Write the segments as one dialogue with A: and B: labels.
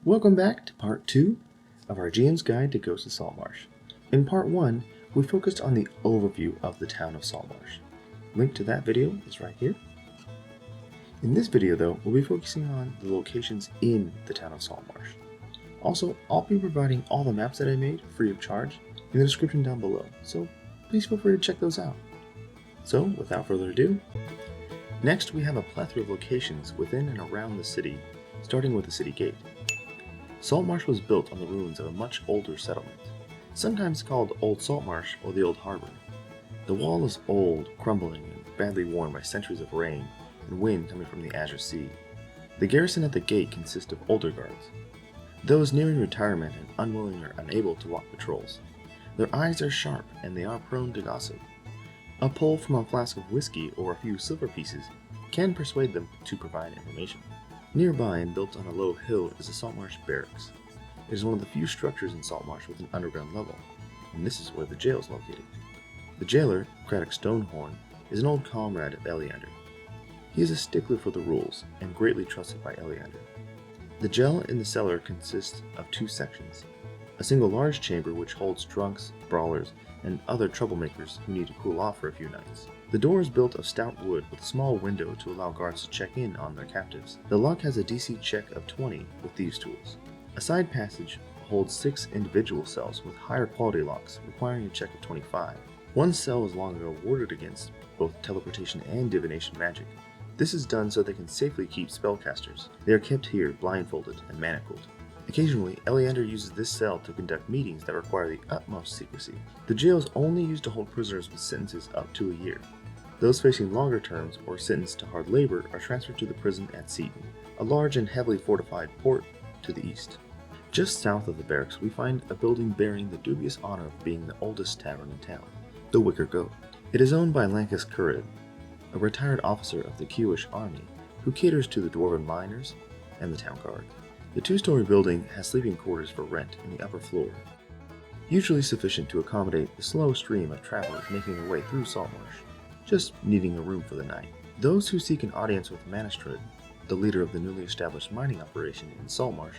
A: Welcome back to part 2 of our GM's Guide to Ghosts of Saltmarsh. In part 1, we focused on the overview of the town of Saltmarsh. Link to that video is right here. In this video though, we'll be focusing on the locations in the town of Saltmarsh. Also, I'll be providing all the maps that I made free of charge in the description down below, so please feel free to check those out. So, without further ado, next we have a plethora of locations within and around the city, starting with the city gate. Saltmarsh was built on the ruins of a much older settlement, sometimes called Old Saltmarsh or the Old Harbor. The wall is old, crumbling, and badly worn by centuries of rain and wind coming from the Azure Sea. The garrison at the gate consists of older guards, those nearing retirement and unwilling or unable to walk patrols. Their eyes are sharp and they are prone to gossip. A pull from a flask of whiskey or a few silver pieces can persuade them to provide information. Nearby and built on a low hill is the Saltmarsh Barracks. It is one of the few structures in Saltmarsh with an underground level, and this is where the jail is located. The jailer, Craddock Stonehorn, is an old comrade of Eliander. He is a stickler for the rules and greatly trusted by Eliander. The jail in the cellar consists of 2 sections, a single large chamber which holds drunks, brawlers, and other troublemakers who need to cool off for a few nights. The door is built of stout wood with a small window to allow guards to check in on their captives. The lock has a DC check of 20 with thieves' tools. A side passage holds 6 individual cells with higher quality locks requiring a check of 25. One cell was long ago warded against both teleportation and divination magic. This is done so they can safely keep spellcasters. They are kept here blindfolded and manacled. Occasionally, Eliander uses this cell to conduct meetings that require the utmost secrecy. The jail is only used to hold prisoners with sentences up to a year. Those facing longer terms or sentenced to hard labor are transferred to the prison at Seaton, a large and heavily fortified port to the east. Just south of the barracks, we find a building bearing the dubious honor of being the oldest tavern in town, the Wicker Goat. It is owned by Lankus Currid, a retired officer of the Kiewish army who caters to the Dwarven miners and the town guard. The 2-story building has sleeping quarters for rent in the upper floor, usually sufficient to accommodate the slow stream of travelers making their way through Saltmarsh, just needing a room for the night. Those who seek an audience with Manistrid, the leader of the newly established mining operation in Saltmarsh,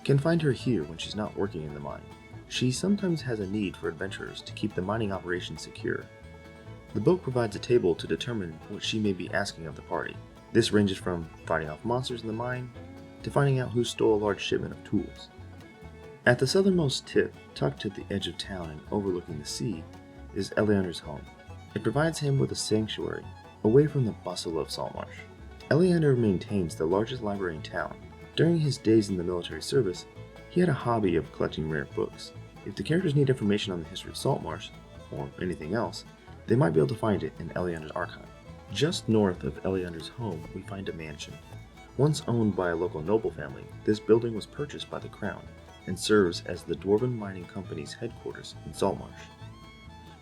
A: can find her here when she's not working in the mine. She sometimes has a need for adventurers to keep the mining operation secure. The boat provides a table to determine what she may be asking of the party. This ranges from fighting off monsters in the mine to finding out who stole a large shipment of tools. At the southernmost tip, tucked at the edge of town and overlooking the sea, is Eliander's home. It provides him with a sanctuary, away from the bustle of Saltmarsh. Eliander maintains the largest library in town. During his days in the military service, he had a hobby of collecting rare books. If the characters need information on the history of Saltmarsh, or anything else, they might be able to find it in Eliander's archive. Just north of Eliander's home, we find a mansion. Once owned by a local noble family, this building was purchased by the crown and serves as the Dwarven Mining Company's headquarters in Saltmarsh.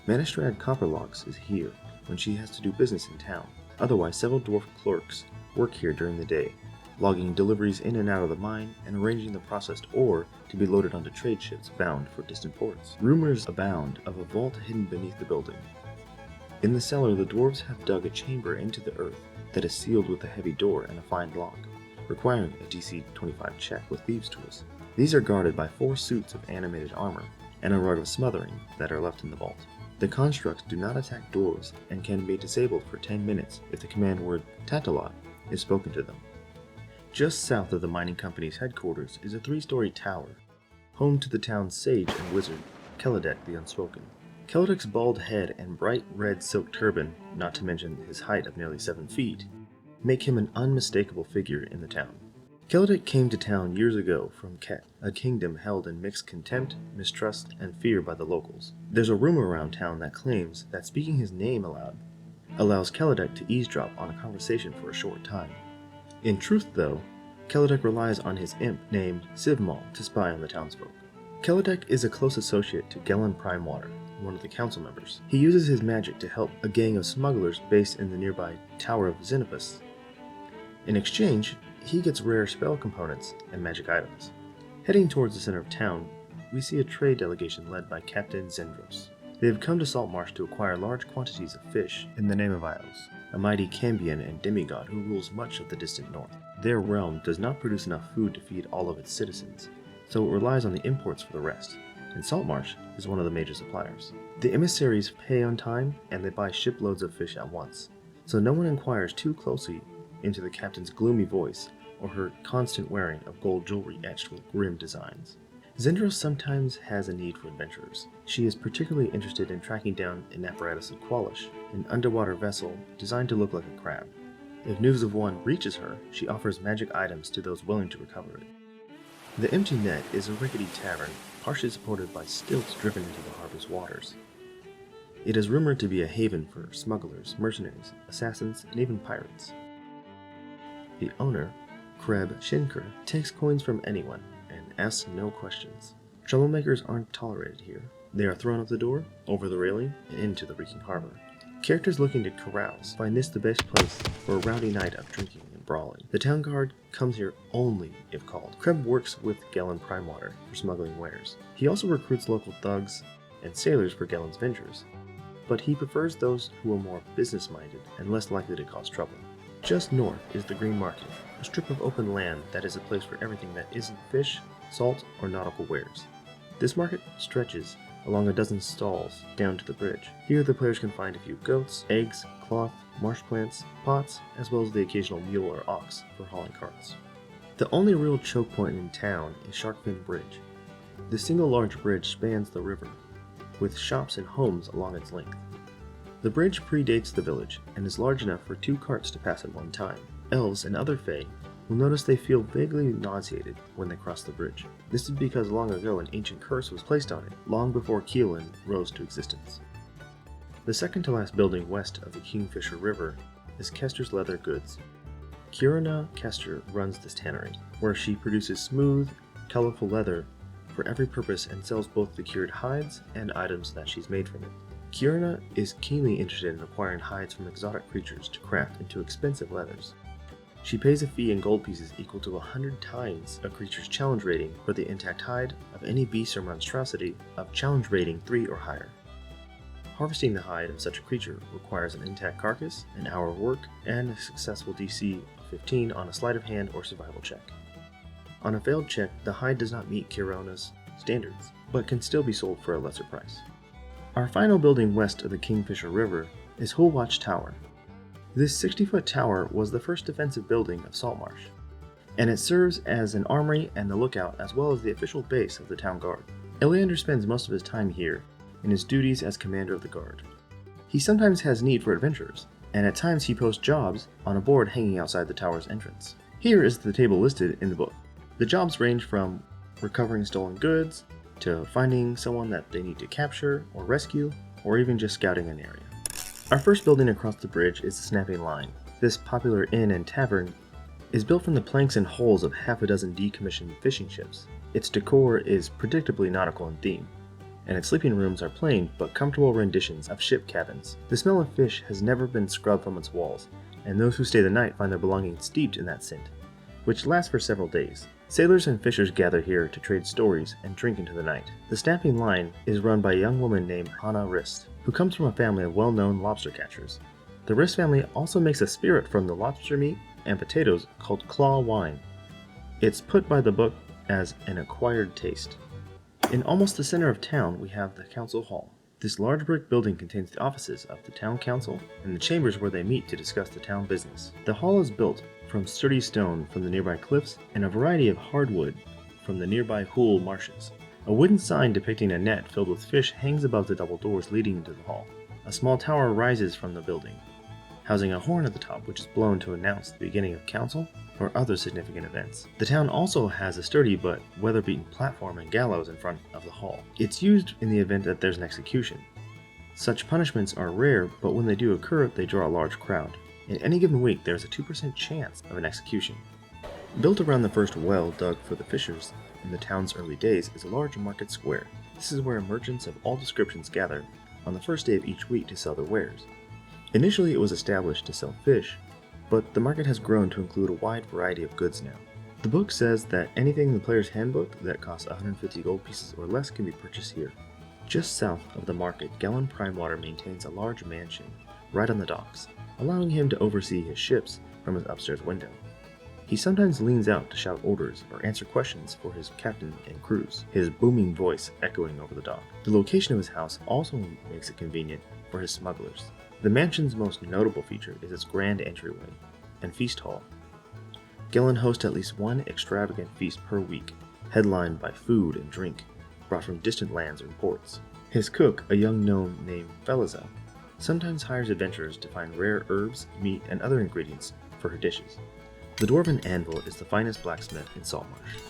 A: Manistrad Copperlocks is here when she has to do business in town. Otherwise, several dwarf clerks work here during the day, logging deliveries in and out of the mine and arranging the processed ore to be loaded onto trade ships bound for distant ports. Rumors abound of a vault hidden beneath the building. In the cellar, the dwarves have dug a chamber into the earth that is sealed with a heavy door and a fine lock, requiring a DC 25 check with thieves' tools. These are guarded by 4 suits of animated armor and a rug of smothering that are left in the vault. The constructs do not attack doors and can be disabled for 10 minutes if the command word Tatalot is spoken to them. Just south of the mining company's headquarters is a 3-story tower, home to the town's sage and wizard, Keleek the Unspoken. Keleek's bald head and bright red silk turban, not to mention his height of nearly 7 feet, make him an unmistakable figure in the town. Keleek came to town years ago from Ket, a kingdom held in mixed contempt, mistrust, and fear by the locals. There's a rumor around town that claims that speaking his name aloud allows Keleek to eavesdrop on a conversation for a short time. In truth, though, Keleek relies on his imp named Sivmal to spy on the townsfolk. Keleek is a close associate to Gellin Primewater, one of the council members. He uses his magic to help a gang of smugglers based in the nearby Tower of Xenopus. In exchange, he gets rare spell components and magic items. Heading towards the center of town, we see a trade delegation led by Captain Zendros. They have come to Saltmarsh to acquire large quantities of fish in the name of Iuz, a mighty Cambion and demigod who rules much of the distant north. Their realm does not produce enough food to feed all of its citizens, so it relies on the imports for the rest, and Saltmarsh is one of the major suppliers. The emissaries pay on time, and they buy shiploads of fish at once, so no one inquires too closely into the captain's gloomy voice or her constant wearing of gold jewelry etched with grim designs. Zendros sometimes has a need for adventurers. She is particularly interested in tracking down an apparatus of Qualish, an underwater vessel designed to look like a crab. If news of one reaches her, she offers magic items to those willing to recover it. The Empty Net is a rickety tavern, partially supported by stilts driven into the harbor's waters. It is rumored to be a haven for smugglers, mercenaries, assassins, and even pirates. The owner, Kreb Shinker, takes coins from anyone and asks no questions. Troublemakers aren't tolerated here. They are thrown off the door, over the railing, and into the reeking harbor. Characters looking to carouse find this the best place for a rowdy night of drinking and brawling. The town guard comes here only if called. Kreb works with Gellon Primewater for smuggling wares. He also recruits local thugs and sailors for Gellon's ventures, but he prefers those who are more business-minded and less likely to cause trouble. Just north is the Green Market, a strip of open land that is a place for everything that isn't fish, salt, or nautical wares. This market stretches along a dozen stalls down to the bridge. Here the players can find a few goats, eggs, cloth, marsh plants, pots, as well as the occasional mule or ox for hauling carts. The only real choke point in town is Sharkfin Bridge. This single large bridge spans the river, with shops and homes along its length. The bridge predates the village and is large enough for 2 carts to pass at one time. Elves and other fae will notice they feel vaguely nauseated when they cross the bridge. This is because long ago an ancient curse was placed on it, long before Keelan rose to existence. The second to last building west of the Kingfisher River is Kester's Leather Goods. Kirina Kester runs this tannery, where she produces smooth, colorful leather for every purpose and sells both the cured hides and items that she's made from it. Kirina is keenly interested in acquiring hides from exotic creatures to craft into expensive leathers. She pays a fee in gold pieces equal to 100 times a creature's challenge rating for the intact hide of any beast or monstrosity of challenge rating 3 or higher. Harvesting the hide of such a creature requires an intact carcass, an hour of work, and a successful DC of 15 on a sleight of hand or survival check. On a failed check, the hide does not meet Kirina's standards, but can still be sold for a lesser price. Our final building west of the Kingfisher River is Hoolwatch Tower. This 60-foot tower was the first defensive building of Saltmarsh, and it serves as an armory and the lookout as well as the official base of the town guard. Eliander spends most of his time here in his duties as commander of the guard. He sometimes has need for adventurers, and at times he posts jobs on a board hanging outside the tower's entrance. Here is the table listed in the book. The jobs range from recovering stolen goods, to finding someone that they need to capture or rescue, or even just scouting an area. Our first building across the bridge is the Snapping Line. This popular inn and tavern is built from the planks and hulls of half a dozen decommissioned fishing ships. Its decor is predictably nautical in theme, and its sleeping rooms are plain but comfortable renditions of ship cabins. The smell of fish has never been scrubbed from its walls, and those who stay the night find their belongings steeped in that scent, which lasts for several days. Sailors and fishers gather here to trade stories and drink into the night. The Snapping Line is run by a young woman named Hannah Rist, who comes from a family of well-known lobster catchers. The Rist family also makes a spirit from the lobster meat and potatoes called claw wine. It's put by the book as an acquired taste. In almost the center of town, we have the Council Hall. This large brick building contains the offices of the town council and the chambers where they meet to discuss the town business. The hall is built from sturdy stone from the nearby cliffs and a variety of hardwood from the nearby Hool marshes. A wooden sign depicting a net filled with fish hangs above the double doors leading into the hall. A small tower rises from the building, housing a horn at the top which is blown to announce the beginning of council or other significant events. The town also has a sturdy but weather-beaten platform and gallows in front of the hall. It's used in the event that there's an execution. Such punishments are rare, but when they do occur, they draw a large crowd. In any given week, there's a 2% chance of an execution. Built around the first well dug for the fishers in the town's early days is a large market square. This is where merchants of all descriptions gather on the first day of each week to sell their wares. Initially, it was established to sell fish, but the market has grown to include a wide variety of goods now. The book says that anything in the player's handbook that costs 150 gold pieces or less can be purchased here. Just south of the market, Gellon Primewater maintains a large mansion right on the docks, allowing him to oversee his ships from his upstairs window. He sometimes leans out to shout orders or answer questions for his captain and crews, his booming voice echoing over the dock. The location of his house also makes it convenient for his smugglers. The mansion's most notable feature is its grand entryway and feast hall. Gillen hosts at least one extravagant feast per week, headlined by food and drink brought from distant lands and ports. His cook, a young gnome named Feliza, sometimes hires adventurers to find rare herbs, meat, and other ingredients for her dishes. The Dwarven Anvil is the finest blacksmith in Saltmarsh.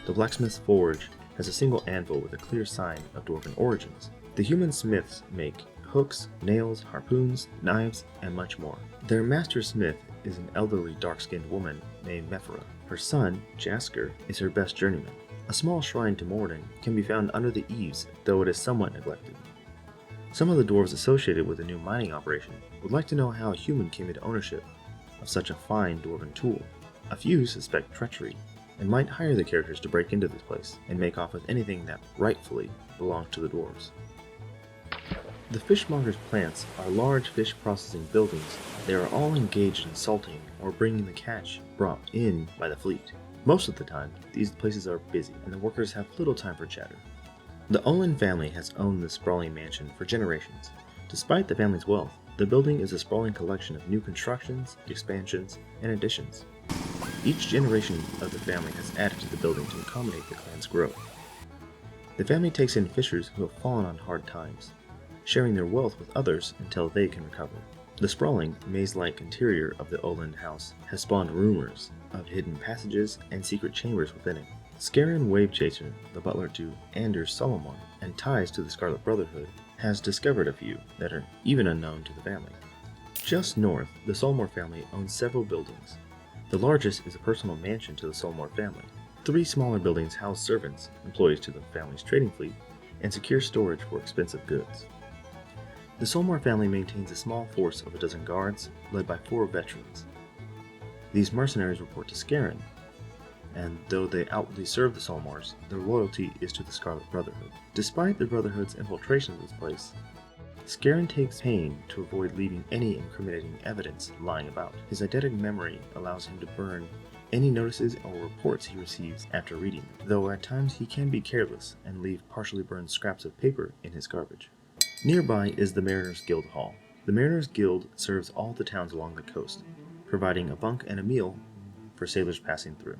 A: The blacksmith's forge has a single anvil with a clear sign of Dwarven origins. The human smiths make hooks, nails, harpoons, knives, and much more. Their master smith is an elderly dark-skinned woman named Mephra. Her son, Jasker, is her best journeyman. A small shrine to Morden can be found under the eaves, though it is somewhat neglected. Some of the dwarves associated with the new mining operation would like to know how a human came into ownership of such a fine dwarven tool. A few suspect treachery, and might hire the characters to break into this place and make off with anything that rightfully belongs to the dwarves. The Fishmonger's Plants are large fish processing buildings. They are all engaged in salting or bringing the catch brought in by the fleet. Most of the time, these places are busy and the workers have little time for chatter. The Oweland family has owned this sprawling mansion for generations. Despite the family's wealth, the building is a sprawling collection of new constructions, expansions, and additions. Each generation of the family has added to the building to accommodate the clan's growth. The family takes in fishers who have fallen on hard times, sharing their wealth with others until they can recover. The sprawling, maze-like interior of the Oweland House has spawned rumors of hidden passages and secret chambers within it. Scaran Wavechaser, the butler to Anders Solomor, and ties to the Scarlet Brotherhood, has discovered a few that are even unknown to the family. Just north, the Solmor family owns several buildings. The largest is a personal mansion to the Solmor family. 3 smaller buildings house servants, employees to the family's trading fleet, and secure storage for expensive goods. The Solmor family maintains a small force of a dozen guards, led by 4 veterans. These mercenaries report to Scaran, and though they outwardly serve the Solmors, their loyalty is to the Scarlet Brotherhood. Despite the Brotherhood's infiltration of this place, Scaran takes pain to avoid leaving any incriminating evidence lying about. His eidetic memory allows him to burn any notices or reports he receives after reading them, though at times he can be careless and leave partially burned scraps of paper in his garbage. Nearby is the Mariners' Guildhall. The Mariners' Guild serves all the towns along the coast, providing a bunk and a meal for sailors passing through.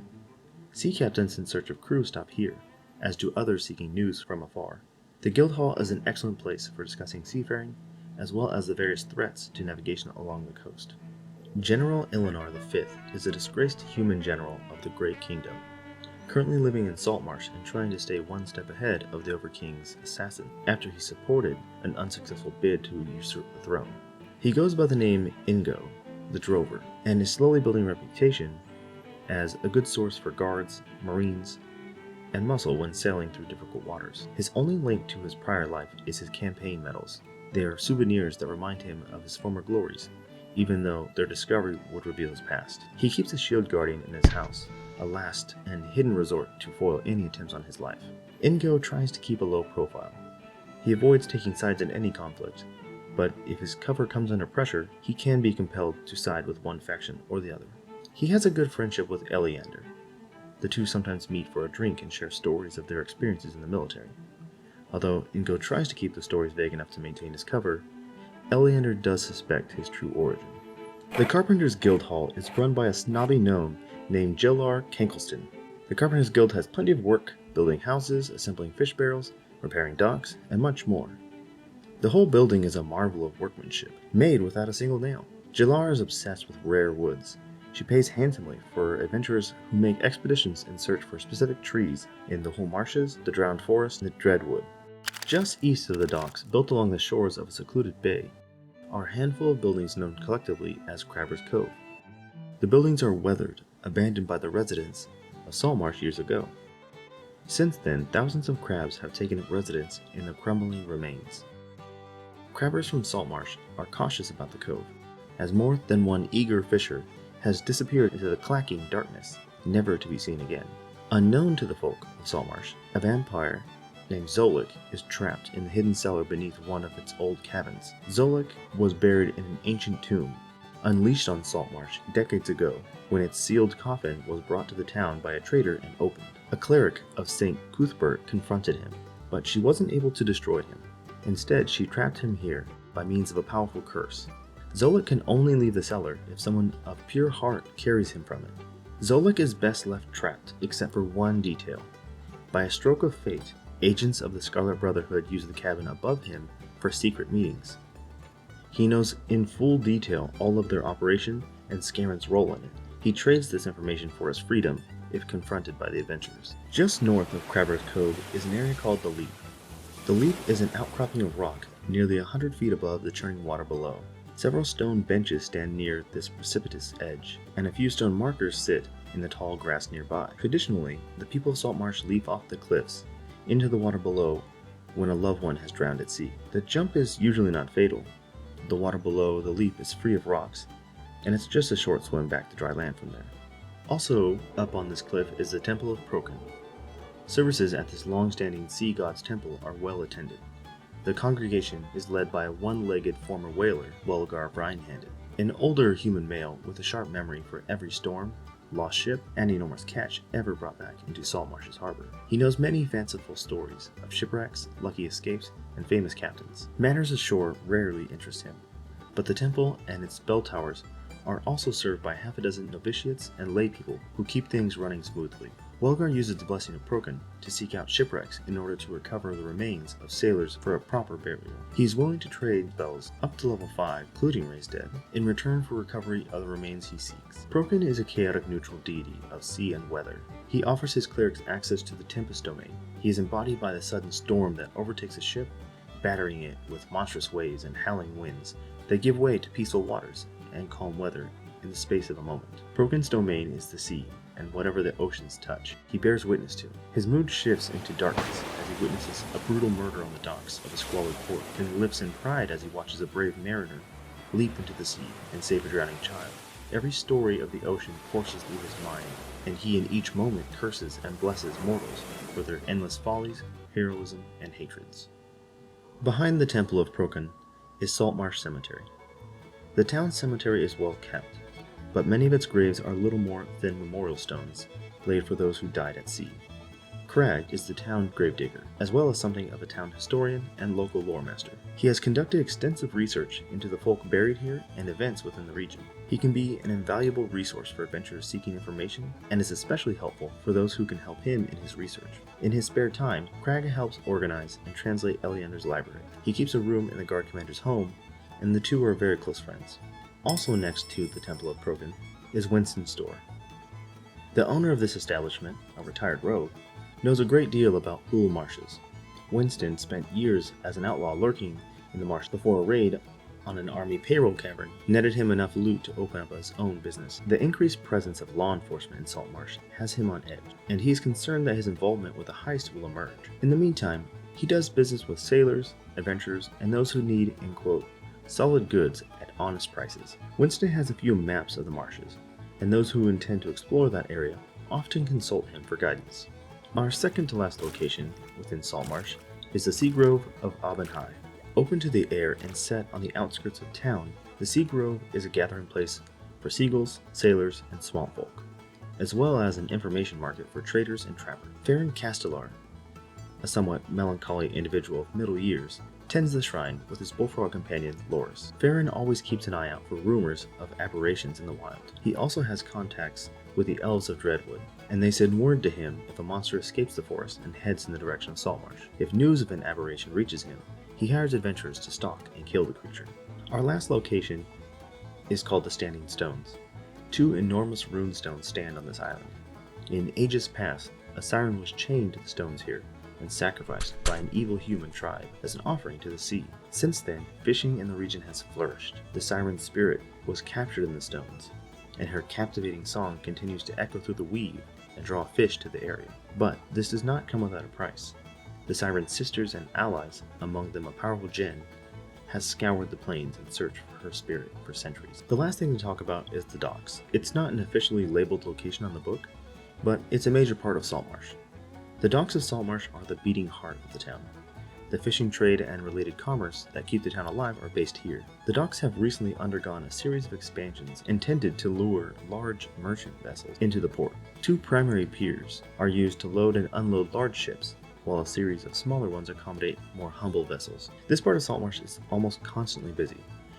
A: Sea captains in search of crew stop here, as do others seeking news from afar. The Guildhall is an excellent place for discussing seafaring, as well as the various threats to navigation along the coast. General Eliander V is a disgraced human general of the Great Kingdom, currently living in Saltmarsh and trying to stay one step ahead of the Overking's assassin after he supported an unsuccessful bid to usurp the throne. He goes by the name Ingo, the Drover, and is slowly building a reputation as a good source for guards, marines, and muscle when sailing through difficult waters. His only link to his prior life is his campaign medals. They are souvenirs that remind him of his former glories, even though their discovery would reveal his past. He keeps a shield guardian in his house, a last and hidden resort to foil any attempts on his life. Ingo tries to keep a low profile. He avoids taking sides in any conflict, but if his cover comes under pressure, he can be compelled to side with one faction or the other. He has a good friendship with Eliander. The two sometimes meet for a drink and share stories of their experiences in the military. Although Ingo tries to keep the stories vague enough to maintain his cover, Eliander does suspect his true origin. The Carpenter's Guildhall is run by a snobby gnome named Arrg Matey. The Carpenter's Guild has plenty of work, building houses, assembling fish barrels, repairing docks, and much more. The whole building is a marvel of workmanship, made without a single nail. Arrg is obsessed with rare woods. She pays handsomely for adventurers who make expeditions in search for specific trees in the whole marshes, the drowned forest, and the dreadwood. Just east of the docks, built along the shores of a secluded bay, are a handful of buildings known collectively as Crabber's Cove. The buildings are weathered, abandoned by the residents of Saltmarsh years ago. Since then, thousands of crabs have taken up residence in the crumbling remains. Crabbers from Saltmarsh are cautious about the cove, as more than one eager fisher has disappeared into the clacking darkness, never to be seen again. Unknown to the folk of Saltmarsh, a vampire named Zolik is trapped in the hidden cellar beneath one of its old cabins. Zolik was buried in an ancient tomb, unleashed on Saltmarsh decades ago when its sealed coffin was brought to the town by a trader and opened. A cleric of St. Cuthbert confronted him, but she wasn't able to destroy him. Instead, she trapped him here by means of a powerful curse. Zolik can only leave the cellar if someone of pure heart carries him from it. Zolik is best left trapped, except for one detail. By a stroke of fate, agents of the Scarlet Brotherhood use the cabin above him for secret meetings. He knows in full detail all of their operation and Scaren's role in it. He trades this information for his freedom if confronted by the adventurers. Just north of Crabber's Cove is an area called the Leap. The Leap is an outcropping of rock nearly 100 feet above the churning water below. Several stone benches stand near this precipitous edge, and a few stone markers sit in the tall grass nearby. Traditionally, the people of Saltmarsh leap off the cliffs into the water below when a loved one has drowned at sea. The jump is usually not fatal. The water below the leap is free of rocks, and it's just a short swim back to dry land from there. Also up on this cliff is the Temple of Procan. Services at this long-standing sea god's temple are well attended. The congregation is led by a one-legged former whaler, Welgar Brinehanded, an older human male with a sharp memory for every storm, lost ship, and enormous catch ever brought back into Saltmarsh's harbor. He knows many fanciful stories of shipwrecks, lucky escapes, and famous captains. Matters ashore rarely interest him, but the temple and its bell towers are also served by half a dozen novitiates and laypeople who keep things running smoothly. Welgar uses the blessing of Procan to seek out shipwrecks in order to recover the remains of sailors for a proper burial. He is willing to trade spells up to level 5, including Raise Dead, in return for recovery of the remains he seeks. Procan is a chaotic neutral deity of sea and weather. He offers his clerics access to the Tempest domain. He is embodied by the sudden storm that overtakes a ship, battering it with monstrous waves and howling winds that give way to peaceful waters and calm weather in the space of a moment. Procan's domain is the sea, and whatever the oceans touch, he bears witness to. His mood shifts into darkness as he witnesses a brutal murder on the docks of a squalid port, and lives in pride as he watches a brave mariner leap into the sea and save a drowning child. Every story of the ocean courses through his mind, and he in each moment curses and blesses mortals for their endless follies, heroism, and hatreds. Behind the Temple of Procan is Saltmarsh Cemetery. The town cemetery is well kept, but many of its graves are little more than memorial stones laid for those who died at sea. Crag is the town gravedigger, as well as something of a town historian and local lore master. He has conducted extensive research into the folk buried here and events within the region. He can be an invaluable resource for adventurers seeking information, and is especially helpful for those who can help him in his research. In his spare time, Crag helps organize and translate Eliander's library. He keeps a room in the guard commander's home, and the two are very close friends. Also next to the Temple of Procan is Winston's store. The owner of this establishment, a retired rogue, knows a great deal about Hool marshes. Winston spent years as an outlaw lurking in the marsh before a raid on an army payroll cavern netted him enough loot to open up his own business. The increased presence of law enforcement in Saltmarsh has him on edge, and he is concerned that his involvement with the heist will emerge. In the meantime, he does business with sailors, adventurers, and those who need, in quote, solid goods at honest prices. Winston has a few maps of the marshes, and those who intend to explore that area often consult him for guidance. Our second to last location within Saltmarsh is the Sea Grove of Obad-Hai. Open to the air and set on the outskirts of town, the Sea Grove is a gathering place for seagulls, sailors, and swamp folk, as well as an information market for traders and trappers. Farron Castellar, a somewhat melancholy individual of middle years, tends the shrine with his bullfrog companion, Loris. Farron always keeps an eye out for rumors of aberrations in the wild. He also has contacts with the elves of Dreadwood, and they send word to him if a monster escapes the forest and heads in the direction of Saltmarsh. If news of an aberration reaches him, he hires adventurers to stalk and kill the creature. Our last location is called the Standing Stones. Two enormous rune stones stand on this island. In ages past, a siren was chained to the stones here and sacrificed by an evil human tribe as an offering to the sea. Since then, fishing in the region has flourished. The siren's spirit was captured in the stones, and her captivating song continues to echo through the weave and draw fish to the area. But this does not come without a price. The siren's sisters and allies, among them a powerful Jen, has scoured the plains in search for her spirit for centuries. The last thing to talk about is the docks. It's not an officially labeled location on the book, but it's a major part of Saltmarsh. The docks of Saltmarsh are the beating heart of the town. The fishing trade and related commerce that keep the town alive are based here. The docks have recently undergone a series of expansions intended to lure large merchant vessels into the port. 2 primary piers are used to load and unload large ships, while a series of smaller ones accommodate more humble vessels. This part of Saltmarsh is almost constantly busy.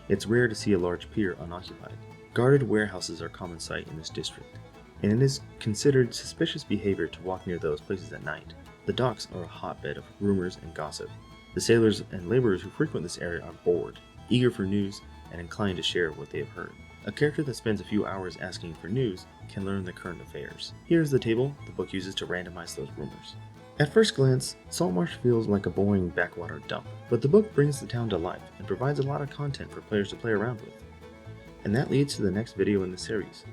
A: It's rare to see a large pier unoccupied. Guarded warehouses are common sight in this district, and it is considered suspicious behavior to walk near those places at night. The docks are a hotbed of rumors and gossip. The sailors and laborers who frequent this area are bored, eager for news, and inclined to share what they have heard. A character that spends a few hours asking for news can learn the current affairs. Here is the table the book uses to randomize those rumors. At first glance, Saltmarsh feels like a boring backwater dump, but the book brings the town to life and provides a lot of content for players to play around with. And that leads to the next video in the series.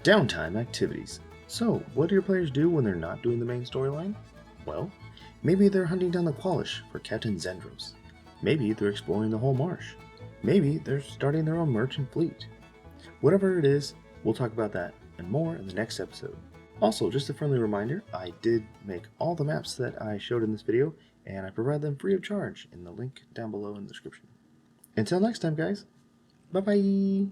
A: Downtime activities. So, what do your players do when they're not doing the main storyline? Well, maybe they're hunting down the Qualish for Captain Zendros. Maybe they're exploring the whole marsh. Maybe they're starting their own merchant fleet. Whatever it is, we'll talk about that and more in the next episode. Also, just a friendly reminder, I did make all the maps that I showed in this video, and I provide them free of charge in the link down below in the description. Until next time, guys. Bye-bye!